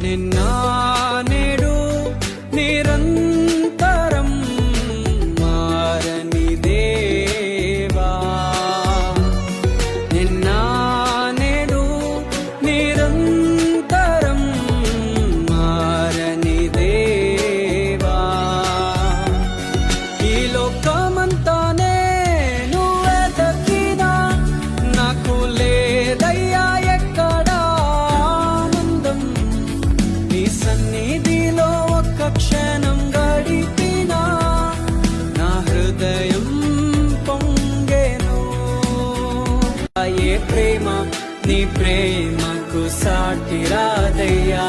నిన్న నేడు నిరంతరం మారని దేవా, నిన్న నేడు నిరంతరం మారని దేవా. ఈ లోకమంతానే నువ్వే దక్కినా నాకు లేదయ్యా ఎక్కడా ఆనందం. నీ సన్నిధిలో ఒక్క క్షణం గడిపినా నా హృదయం పొంగెను. ఏ ప్రేమ నీ ప్రేమకు సాటి రాదయ్యా.